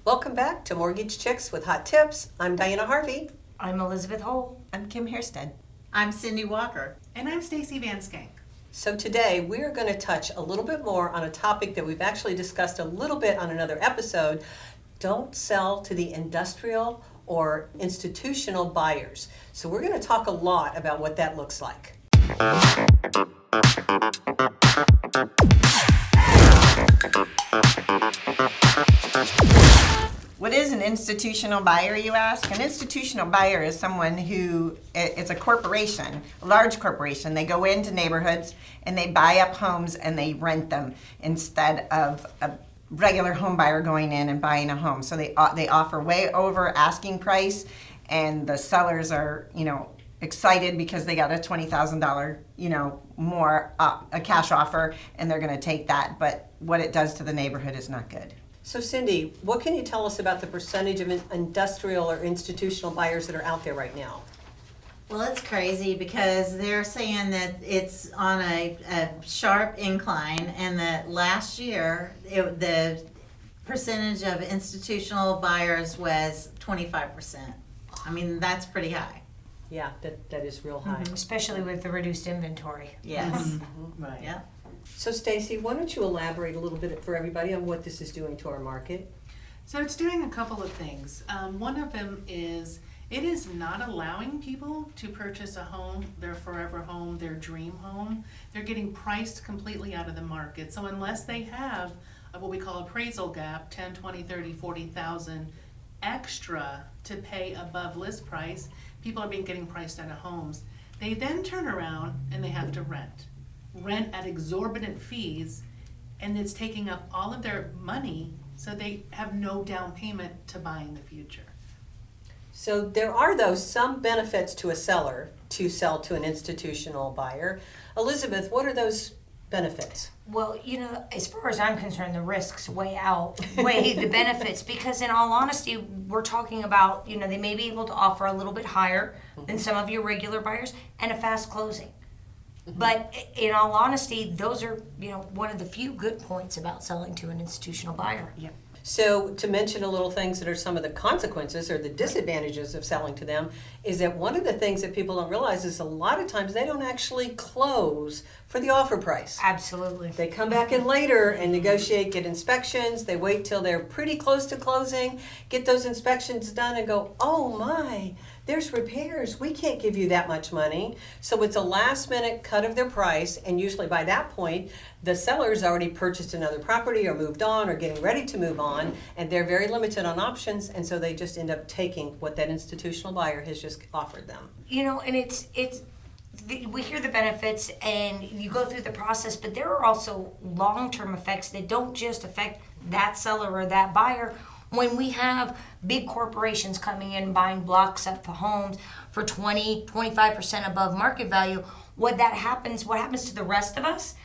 Welcome back to Mortgage Chicks with Hot Tips. I'm Diana Harvey. I'm Elizabeth Hull. I'm Kim Hairsted. I'm Cindy Walker. And I'm Stacy Van Skank. So today we are going to touch a little bit more on a topic that we've actually discussed a little bit on another episode. Don't sell to the industrial or institutional buyers. So we're going to talk a lot about what that looks like. What is an institutional buyer, you ask? An institutional buyer is someone who, it's a corporation, a large corporation. They go into neighborhoods and they buy up homes and they rent them instead of a regular home buyer going in and buying a home. So they offer way over asking price, and the sellers are, excited because they got a $20,000, more a cash offer, and they're going to take that. But what it does to the neighborhood is not good. So Cindy, what can you tell us about the percentage of industrial or institutional buyers that are out there right now? Well, it's crazy because they're saying that it's on a sharp incline, and that last year the percentage of institutional buyers was 25%. I mean, that's pretty high. Yeah, that is real high. Especially with the reduced inventory. Yes. Right. Yeah. So Stacy, why don't you elaborate a little bit for everybody on what this is doing to our market? So it's doing a couple of things. One of them is it is not allowing people to purchase a home, their forever home, their dream home. They're getting priced completely out of the market. So unless they have what we call appraisal gap, 10, 20, 30, 40,000 extra to pay above list price, people are getting priced out of homes. They then turn around and they have to rent at exorbitant fees, and it's taking up all of their money, so they have no down payment to buy in the future. So there are, though, some benefits to a seller to sell to an institutional buyer. Elizabeth, what are those benefits? Well, as far as I'm concerned, the risks outweigh the benefits, because in all honesty, we're talking about, they may be able to offer a little bit higher than some of your regular buyers and a fast closing. But in all honesty, those are, one of the few good points about selling to an institutional buyer. Yep. So to mention a little things that are some of the consequences or the disadvantages of selling to them is that one of the things that people don't realize is a lot of times they don't actually close for the offer price. Absolutely. They come back in later and negotiate, get inspections. They wait till they're pretty close to closing, get those inspections done and go, oh my, there's repairs. We can't give you that much money. So it's a last minute cut of their price, and usually by that point, the seller's already purchased another property or moved on or getting ready to move on, and they're very limited on options, and so they just end up taking what that institutional buyer has just offered them. And we hear the benefits and you go through the process, but there are also long-term effects that don't just affect that seller or that buyer. When we have big corporations coming in buying blocks up for homes for 25% above market value, what happens to the rest of us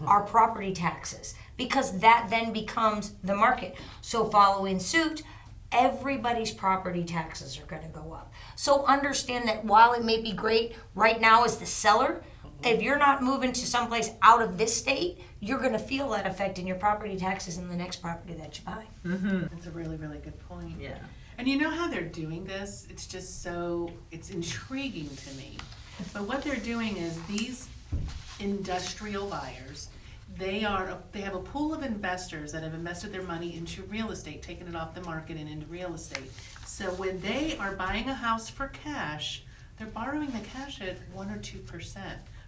are property taxes, because that then becomes the market. So following suit, everybody's property taxes are going to go up. So understand that while it may be great right now as the seller, if you're not moving to someplace out of this state, you're going to feel that effect in your property taxes in the next property that you buy. That's a really, really good point. Yeah. And you know how they're doing this? It's just it's intriguing to me. But what they're doing is these industrial buyers, they have a pool of investors that have invested their money into real estate, taken it off the market and into real estate. So when they are buying a house for cash, they're borrowing the cash at 1 or 2%,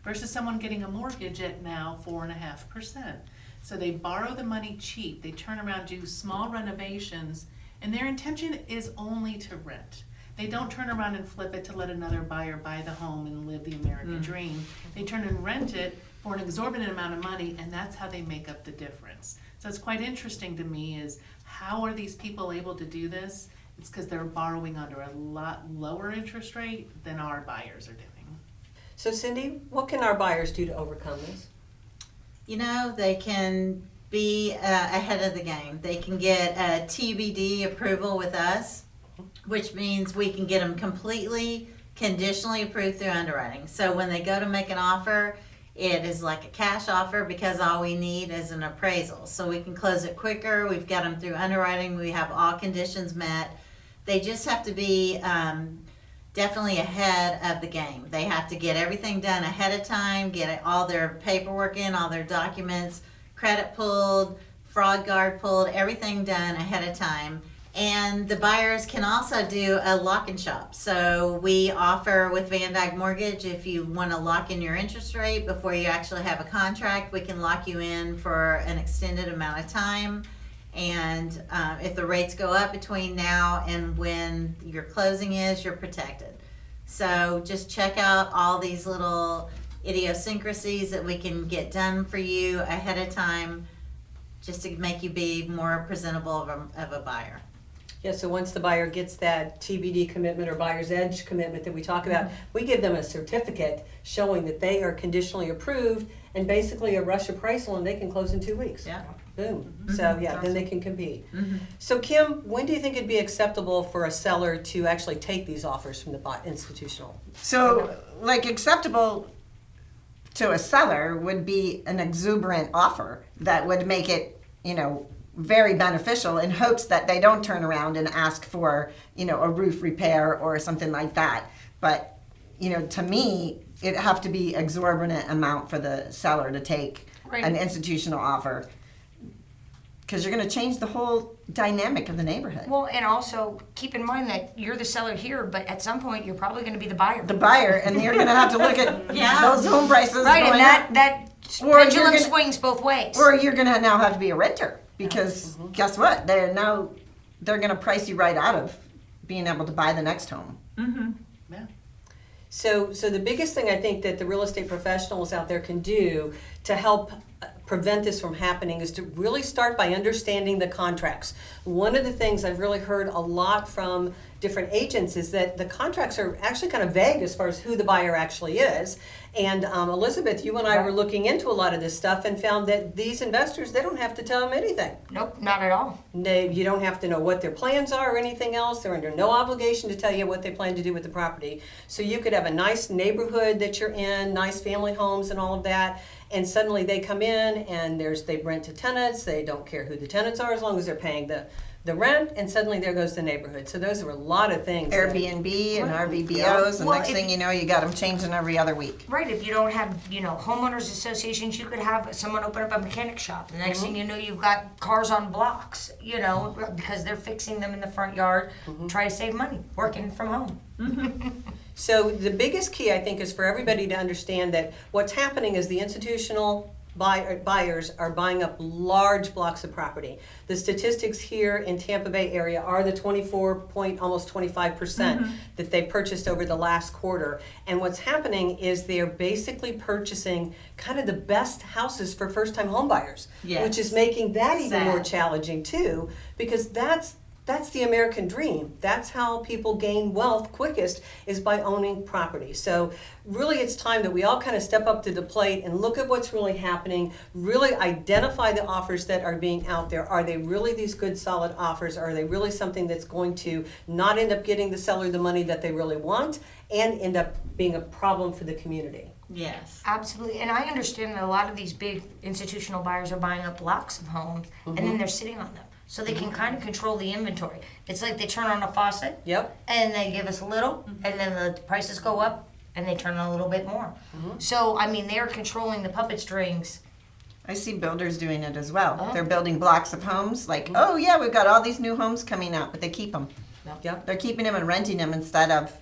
versus someone getting a mortgage at now 4.5%. So they borrow the money cheap, they turn around, do small renovations, and their intention is only to rent. They don't turn around and flip it to let another buyer buy the home and live the American dream. They turn and rent it for an exorbitant amount of money, and that's how they make up the difference. So it's quite interesting to me is, how are these people able to do this? It's because they're borrowing under a lot lower interest rate than our buyers are doing. So Cindy, what can our buyers do to overcome this? They can be ahead of the game. They can get a TBD approval with us, which means we can get them completely conditionally approved through underwriting. So when they go to make an offer, It is like a cash offer because all we need is an appraisal. So we can close it quicker. We've got them through underwriting. We have all conditions met. They just have to be definitely ahead of the game. They have to get everything done ahead of time, get all their paperwork in, all their documents, credit pulled, fraud guard pulled, everything done ahead of time. And the buyers can also do a lock and shop. So we offer with Van Dyke Mortgage, if you want to lock in your interest rate before you actually have a contract, we can lock you in for an extended amount of time. And if the rates go up between now and when your closing is, you're protected. So just check out all these little idiosyncrasies that we can get done for you ahead of time, just to make you be more presentable of a buyer. Yeah, so once the buyer gets that TBD commitment or buyer's edge commitment that we talk about, we give them a certificate showing that they are conditionally approved and basically a rush appraisal and they can close in 2 weeks. Yeah. Boom. So yeah, then they can compete. So Kim, when do you think it'd be acceptable for a seller to actually take these offers from the institutional? So, like, acceptable to a seller would be an exuberant offer that would make it, very beneficial in hopes that they don't turn around and ask for, a roof repair or something like that. But, to me, it'd have to be exorbitant amount for the seller to take an institutional offer. Because you're going to change the whole dynamic of the neighborhood. Well, and also keep in mind that you're the seller here, but at some point you're probably going to be the buyer. The buyer, and you're going to have to look at those home prices. Right, going and that Or you're pendulum gonna- swings both ways. Or you're going to now have to be a renter because guess what? They're going to price you right out of being able to buy the next home. Yeah. So the biggest thing I think that the real estate professionals out there can do to help prevent this from happening is to really start by understanding the contracts. One of the things I've really heard a lot from different agents is that the contracts are actually kind of vague as far as who the buyer actually is. And Elizabeth, you and I were looking into a lot of this stuff and found that these investors, they don't have to tell them anything. Nope, not at all. You don't have to know what their plans are or anything else. They're under no obligation to tell you what they plan to do with the property. So you could have a nice neighborhood that you're in, nice family homes and all of that, and suddenly they come in and they rent to tenants. They don't care who the tenants are as long as they're paying the rent, and suddenly there goes the neighborhood. So those are a lot of things. Airbnb and RVBOs, and Well, next thing you know, you got them changing every other week. Right, if you don't have, homeowners associations, you could have someone open up a mechanic shop. The next thing you know, you've got cars on blocks, because they're fixing them in the front yard, try to save money, working from home. So the biggest key, I think, is for everybody to understand that what's happening is the institutional buyers are buying up large blocks of property. The statistics here in Tampa Bay area are the almost 25% that they've purchased over the last quarter. And what's happening is they're basically purchasing kind of the best houses for first-time home buyers, which is making that even more challenging too, because that's the American dream. That's how people gain wealth quickest, is by owning property. So really it's time that we all kind of step up to the plate and look at what's really happening, really identify the offers that are being out there. Are they really these good solid offers? Are they really something that's going to not end up getting the seller the money that they really want and end up being a problem for the community? Yes. Absolutely, and I understand that a lot of these big institutional buyers are buying up blocks of homes and then they're sitting on them. So they can kind of control the inventory. It's like they turn on a faucet, and they give us a little, and then the prices go up, and they turn on a little bit more. So, they're controlling the puppet strings. I see builders doing it as well. They're building blocks of homes, like, oh yeah, we've got all these new homes coming out, but they keep them. They're keeping them and renting them instead of,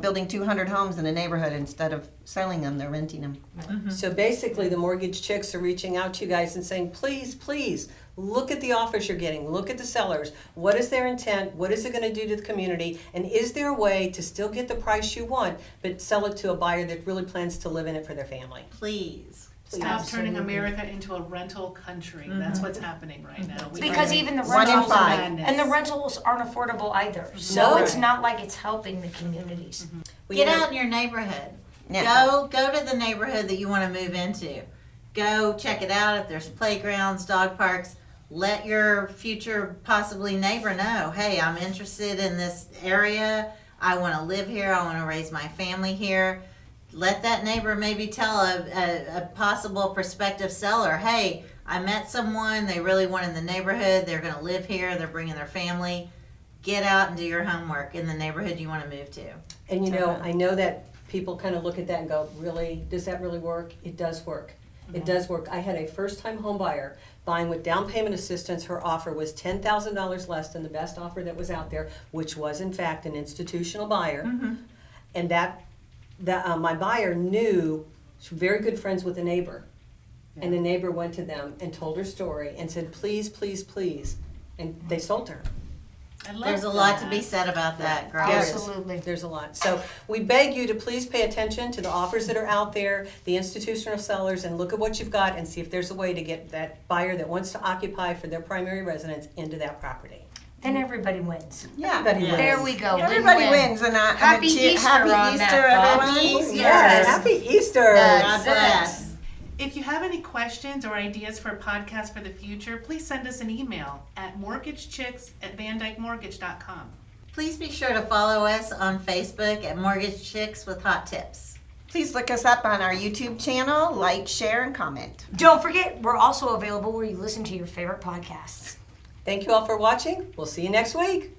building 200 homes in a neighborhood. Instead of selling them, they're renting them. So basically the mortgage chicks are reaching out to you guys and saying, please, look at the offers you're getting. Look at the sellers. What is their intent? What is it going to do to the community? And is there a way to still get the price you want, but sell it to a buyer that really plans to live in it for their family? Please. Stop turning America into a rental country. That's what's happening right now. Because even the 1 in rentals, 5. and the rentals aren't affordable either. So it's not like it's helping the communities. Get out in your neighborhood. Yeah. Go to the neighborhood that you want to move into. Go check it out. If there's playgrounds, dog parks, let your future possibly neighbor know, hey, I'm interested in this area. I want to live here. I want to raise my family here. let that neighbor maybe tell a possible prospective seller, hey, I met someone, they really want in the neighborhood, they're gonna live here, they're bringing their family. Get out and do your homework in the neighborhood you wanna move to. And I know that people kind of look at that and go, really, does that really work? It does work. It does work. I had a first-time home buyer buying with down payment assistance. Her offer was $10,000 less than the best offer that was out there, which was in fact an institutional buyer. And my buyer knew, she was very good friends with the neighbor. And the neighbor went to them and told her story and said, please, please, please. And they sold to her. I love There's a lot to be said about that, girl. There is. Absolutely. There's a lot. So we beg you to please pay attention to the offers that are out there, the institutional sellers, and look at what you've got and see if there's a way to get that buyer that wants to occupy for their primary residence into that property. Then everybody wins. Yeah. Everybody wins. There we go. Everybody Win-win. wins, and Happy Easter happy on Easter, that thought. everyone. Easter. Yes, happy Easter. God bless. If you have any questions or ideas for a podcast for the future, please send us an email at mortgagechicks@vandykemortgage.com. Please be sure to follow us on Facebook at Mortgage Chicks with Hot Tips. Please look us up on our YouTube channel, like, share, and comment. Don't forget, we're also available where you listen to your favorite podcasts. Thank you all for watching. We'll see you next week.